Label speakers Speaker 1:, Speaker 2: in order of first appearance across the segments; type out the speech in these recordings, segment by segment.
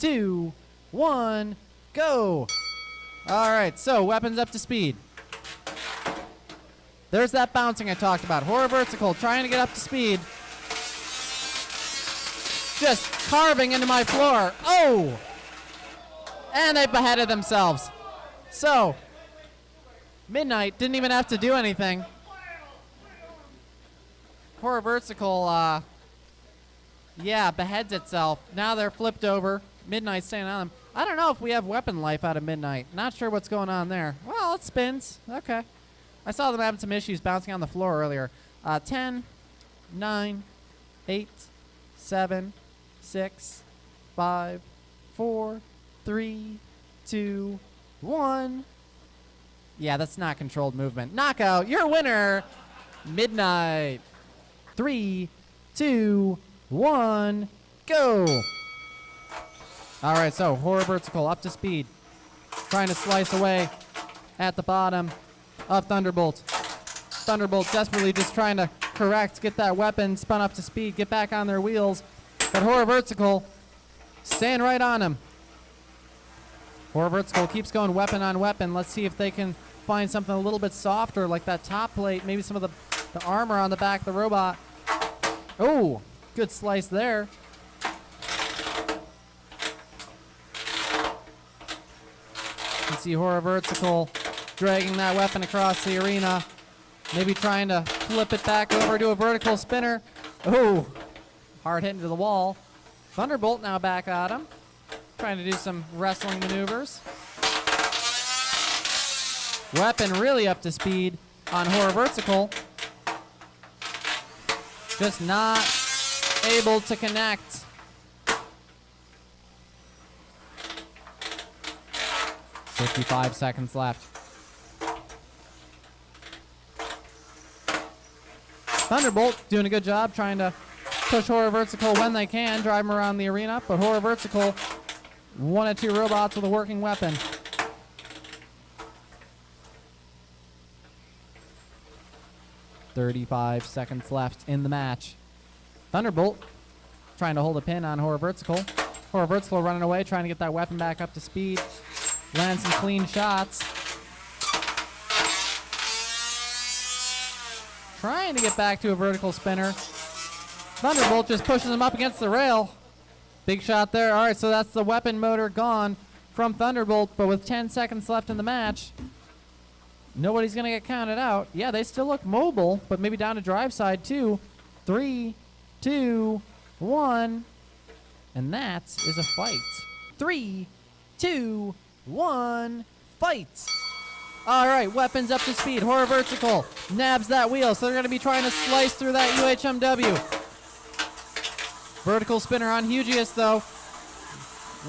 Speaker 1: 2, 1, go. All right, so weapons up to speed. There's that bouncing I talked about. HoriVertzical trying to get up to speed. Just carving into my floor. Oh! And they beheaded themselves. So, Midnight didn't even have to do anything. HoriVertzical, yeah, beheads itself. Now they're flipped over. Midnight's staying on them. I don't know if we have weapon life out of Midnight. Not sure what's going on there. Well, it spins. Okay. I saw them having some issues bouncing on the floor earlier. 10, 9, 8, 7, 6, 5, 4, 3, 2, 1. Yeah, that's not controlled movement. Knockout, your winner, Midnight. 3, 2, 1, go. All right, so HoriVertzical up to speed. Trying to slice away at the bottom of Thunderbolt. Thunderbolt desperately just trying to correct, get that weapon spun up to speed, get back on their wheels. But HoriVertzical staying right on him. HoriVertzical keeps going weapon on weapon. Let's see if they can find something a little bit softer, like that top plate, maybe some of the armor on the back of the robot. Oh, good slice there. You can see HoriVertzical dragging that weapon across the arena. Maybe trying to flip it back over to a vertical spinner. Oh, hard hit into the wall. Thunderbolt now back at him. Trying to do some wrestling maneuvers. Weapon really up to speed on HoriVertzical. Just not able to connect. "55 seconds left. Thunderbolt doing a good job trying to push HoriVertzical when they can, drive him around the arena, but HoriVertzical, 1 of 2 robots with a working weapon. "35 seconds left in the match. Thunderbolt trying to hold a pin on HoriVertzical. HoriVertzical running away, trying to get that weapon back up to speed. Land some clean shots. Trying to get back to a vertical spinner. Thunderbolt just pushes him up against the rail. Big shot there. All right, so that's the weapon motor gone from Thunderbolt, but with 10 seconds left in the match, nobody's going to get counted out. Yeah, they still look mobile, but maybe down to drive side too. 3, 2, 1, and that is a fight. 3, 2, 1, fight. All right, weapons up to speed. HoriVertzical nabs that wheel, so they're going to be trying to slice through that UHMW. Vertical spinner on HUGEUS, though.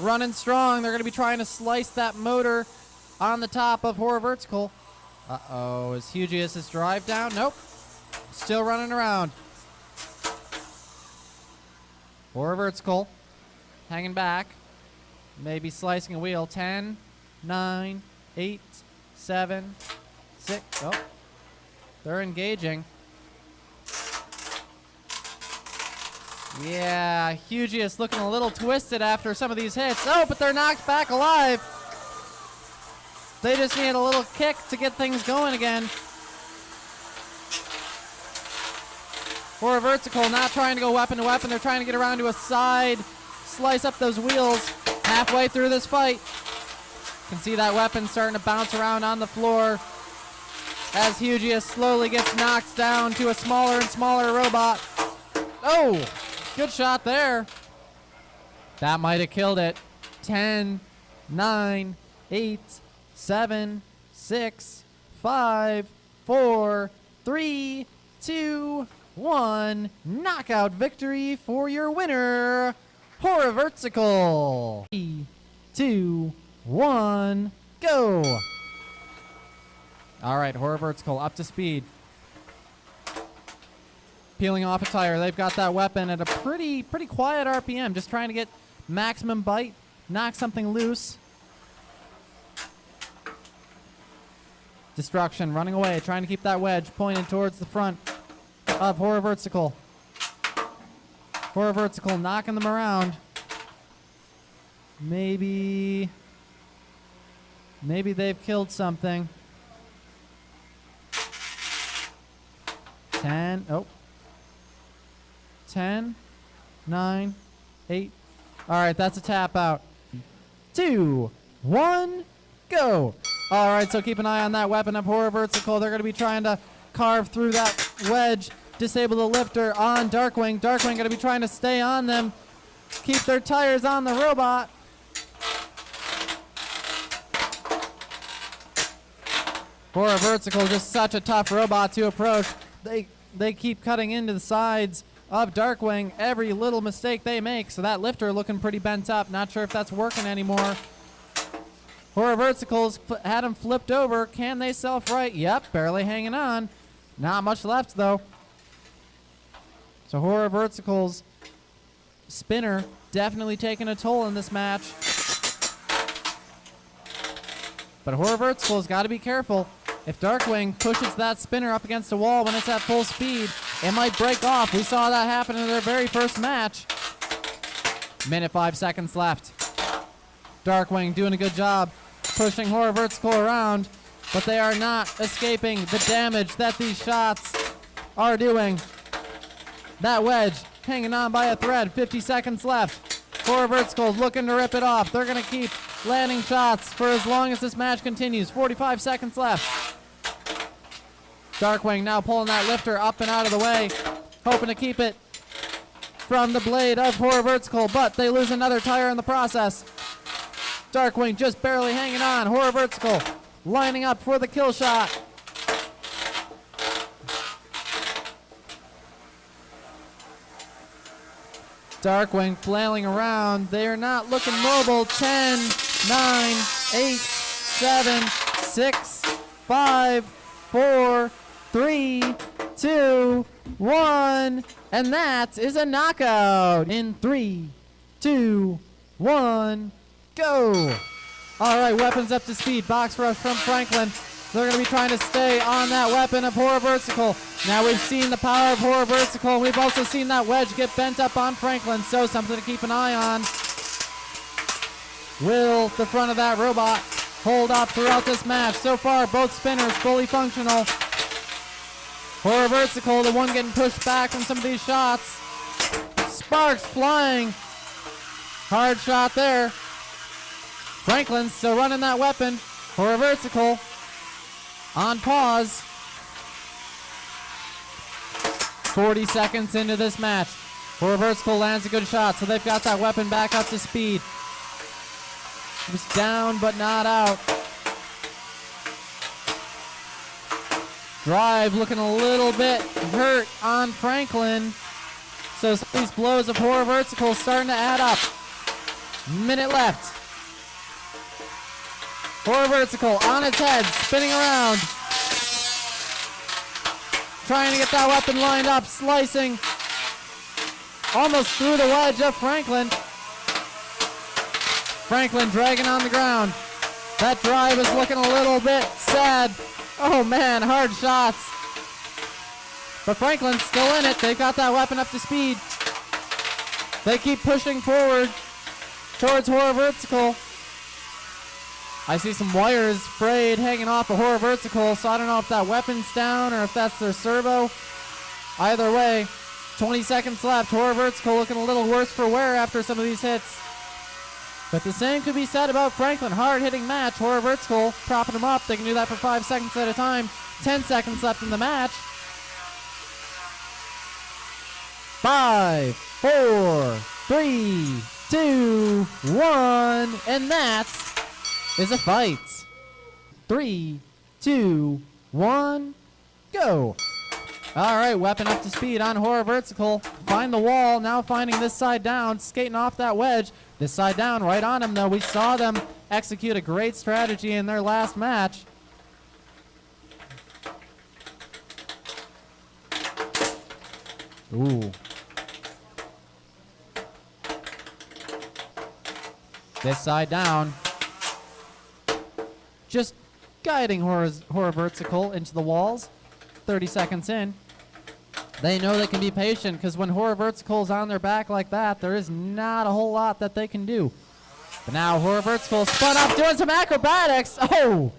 Speaker 1: Running strong. They're going to be trying to slice that motor on the top of HoriVertzical. Uh-oh, is HUGEUS' drive down? Nope. Still running around. HoriVertzical hanging back. Maybe slicing a wheel. 10, 9, 8, 7, 6. Oh, they're engaging. Yeah, HUGEUS looking a little twisted after some of these hits. Oh, but they're knocked back alive. They just need a little kick to get things going again. HoriVertzical not trying to go weapon to weapon. They're trying to get around to a side, slice up those wheels halfway through this fight. Can see that weapon starting to bounce around on the floor as HUGEUS slowly gets knocked down to a smaller and smaller robot. Oh, good shot there. That might have killed it. 10, 9, 8, 7, 6, 5, 4, 3, 2, 1. Knockout victory for your winner, HoriVertzical. 3, 2, 1, go. All right, HoriVertzical up to speed. Peeling off a tire. They've got that weapon at a pretty quiet RPM, just trying to get maximum bite, knock something loose. Destruction running away, trying to keep that wedge pointed towards the front of HoriVertzical. HoriVertzical knocking them around. Maybe they've killed something. 10. Oh. 10, 9, 8. All right, that's a tap out. 2, 1, go. All right, so keep an eye on that weapon of HoriVertzical. They're going to be trying to carve through that wedge, disable the lifter on Darkwing. Darkwing going to be trying to stay on them, keep their tires on the robot. HoriVertzical, just such a tough robot to approach. They keep cutting into the sides of Darkwing every little mistake they make, so that lifter looking pretty bent up. Not sure if that's working anymore. HoriVertzical's had him flipped over. Can they self-right? Yep, barely hanging on. Not much left, though. So HoriVertzical's spinner definitely taking a toll in this match. But HoriVertzical's got to be careful. If Darkwing pushes that spinner up against the wall when it's at full speed, it might break off. We saw that happen in their very first match. Minute 5 seconds left. Darkwing doing a good job pushing HoriVertzical around, but they are not escaping the damage that these shots are doing. That wedge hanging on by a thread. 50 seconds left. HoriVertzical looking to rip it off. They're going to keep landing shots for as long as this match continues. 45 seconds left. Darkwing now pulling that lifter up and out of the way, hoping to keep it from the blade of HoriVertzical, but they lose another tire in the process. Darkwing just barely hanging on. HoriVertzical lining up for the kill shot. Darkwing flailing around. They are not looking mobile. 10, 9, 8, 7, 6, 5, 4, 3, 2, 1, and that is a knockout in 3, 2, 1, go. All right, weapons up to speed. Box rush from Franklin. They're going to be trying to stay on that weapon of HoriVertzical. Now we've seen the power of HoriVertzical. We've also seen that wedge get bent up on Franklin, so something to keep an eye on. Will the front of that robot hold up throughout this match? So far, both spinners fully functional. HoriVertzical, the one getting pushed back from some of these shots. Sparks flying. Hard shot there. Franklin still running that weapon. HoriVertzical on pause. 40 seconds into this match. HoriVertzical lands a good shot, so they've got that weapon back up to speed. It was down but not out. Drive looking a little bit hurt on Franklin. So some of these blows of HoriVertzical starting to add up. Minute left. HoriVertzical on its head, spinning around. Trying to get that weapon lined up, slicing. Almost through the wedge of Franklin. Franklin dragging on the ground. That drive is looking a little bit sad. Oh man, hard shots. But Franklin's still in it. They've got that weapon up to speed. They keep pushing forward towards HoriVertzical. I see some wires frayed hanging off of HoriVertzical, so I don't know if that weapon's down or if that's their servo. Either way, 20 seconds left. HoriVertzical looking a little worse for wear after some of these hits. But the same could be said about Franklin. Hard-hitting match. HoriVertzical propping him up. They can do that for 5 seconds at a time. 10 seconds left in the match. 5, 4, 3, 2, 1, and that is a fight. 3, 2, 1, go. All right, weapon up to speed on HoriVertzical. Find the wall, now finding this side down, skating off that wedge. This side down, right on him though. We saw them execute a great strategy in their last match. Ooh. This side down. Just guiding HoriVertzical into the walls. 30 seconds in. They know they can be patient because when HoriVertzical's on their back like that, there is not a whole lot that they can do. But now HoriVertzical spun up doing some acrobatics. Oh!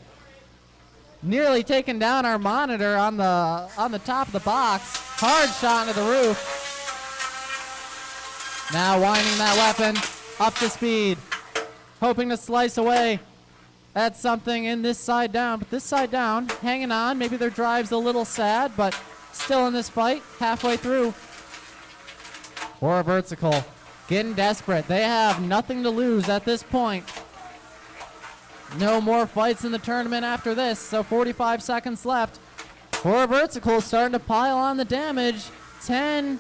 Speaker 1: Nearly taking down our monitor on the top of the box. Hard shot into the roof. Now winding that weapon up to speed. Hoping to slice away at something in this side down. But this side down, hanging on. Maybe their drive's a little sad, but still in this fight, halfway through. HoriVertzical getting desperate. They have nothing to lose at this point. No more fights in the tournament after this, so 45 seconds left. HoriVertzical starting to pile on the damage. 10,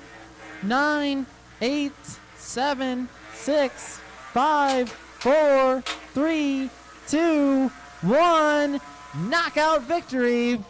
Speaker 1: 9, 8, 7, 6, 5, 4, 3, 2, 1. Knockout victory